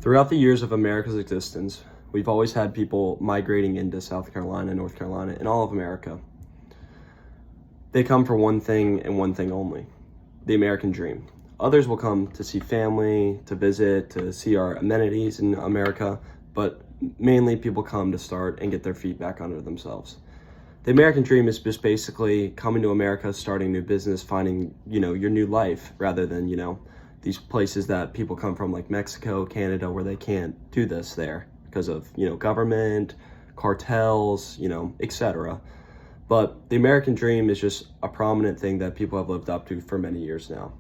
Throughout the years of America's existence, we've always had people migrating into South Carolina, North Carolina, and all of America. They come for one thing and one thing only, the American dream. Others will come to see family, to visit, to see our amenities in America, but mainly people come to start and get their feet back under themselves. The American dream is just basically coming to America, starting a new business, finding, your new life rather than, these places that people come from like Mexico, Canada, where they can't do this there because of, government, cartels, etc. But the American dream is just a prominent thing that people have lived up to for many years now.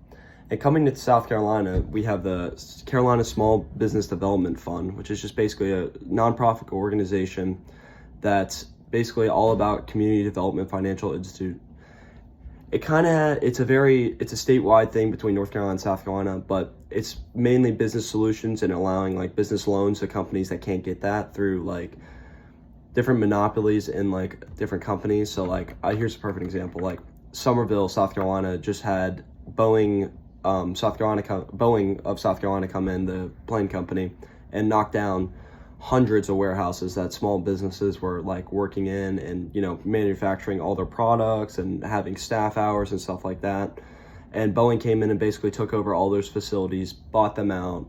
And coming to South Carolina, we have the Carolina Small Business Development Fund, which is just basically a nonprofit organization that's basically all about community development financial institute. It's a statewide thing between North Carolina and South Carolina, but it's mainly business solutions and allowing like business loans to companies that can't get that through like different monopolies in like different companies. So like here's a perfect example. Like Summerville, South Carolina just had Boeing of South Carolina come in, the plane company, and knock down hundreds of warehouses that small businesses were like working in and manufacturing all their products and having staff hours and stuff like that. And Boeing came in and basically took over all those facilities, bought them out,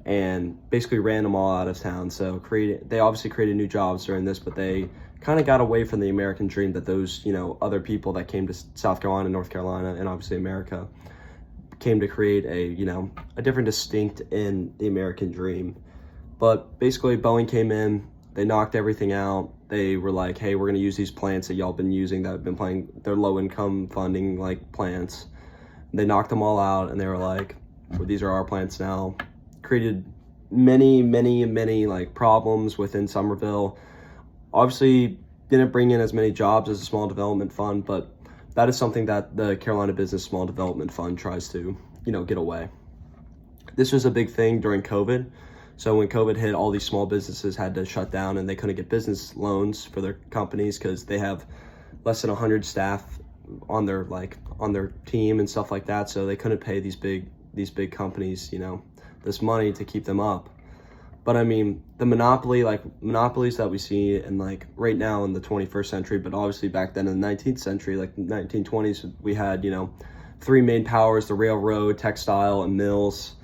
and basically ran them all out of town. So they obviously created new jobs during this, but they kind of got away from the American dream that those other people that came to South Carolina, North Carolina, and obviously America came to create a different distinct in the American dream. But basically Boeing came in, they knocked everything out. They were like, hey, we're gonna use these plants that y'all been using that have been playing their low income funding like plants. They knocked them all out and they were like, well, these are our plants now. Created many like problems within Summerville. Obviously didn't bring in as many jobs as a small development fund, but that is something that the Carolina Business Small Development Fund tries to, get away. This was a big thing during COVID. So when COVID hit, all these small businesses had to shut down and they couldn't get business loans for their companies because they have less than 100 staff on their team and stuff like that. So they couldn't pay these big companies, this money to keep them up. But I mean, the monopolies that we see in like right now in the 21st century, but obviously back then in the 19th century, like 1920s, we had, three main powers, the railroad, textile, and mills.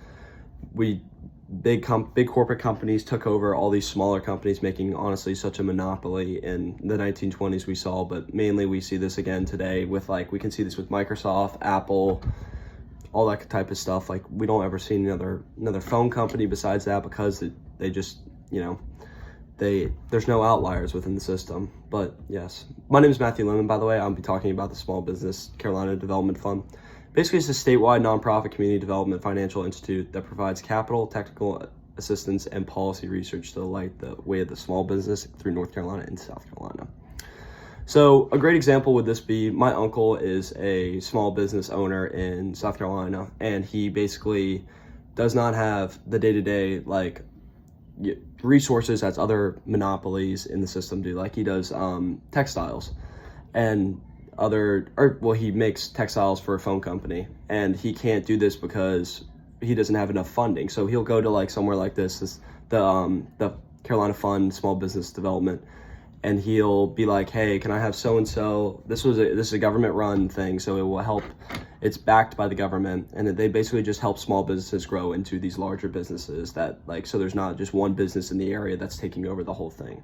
Big corporate companies took over all these smaller companies, making honestly such a monopoly in the 1920s we saw, but mainly we see this again today with we can see this with Microsoft, Apple, all that type of stuff. Like we don't ever see another phone company besides that because they just, there's no outliers within the system. But yes, my name is Matthew Lemon, by the way. I'll be talking about the Small Business Carolina Development Fund. Basically, it's a statewide nonprofit community development financial institute that provides capital, technical assistance, and policy research to light the way of the small business through North Carolina and South Carolina. So a great example would this be, my uncle is a small business owner in South Carolina, and he basically does not have the day-to-day resources as other monopolies in the system do. Like he does textiles and he makes textiles for a phone company, and he can't do this because he doesn't have enough funding. So he'll go to somewhere like this the Carolina Fund Small Business Development, and he'll be like, hey, can I have so and so? This is a government run thing, so it will help. It's backed by the government, and they basically just help small businesses grow into these larger businesses that so there's not just one business in the area that's taking over the whole thing.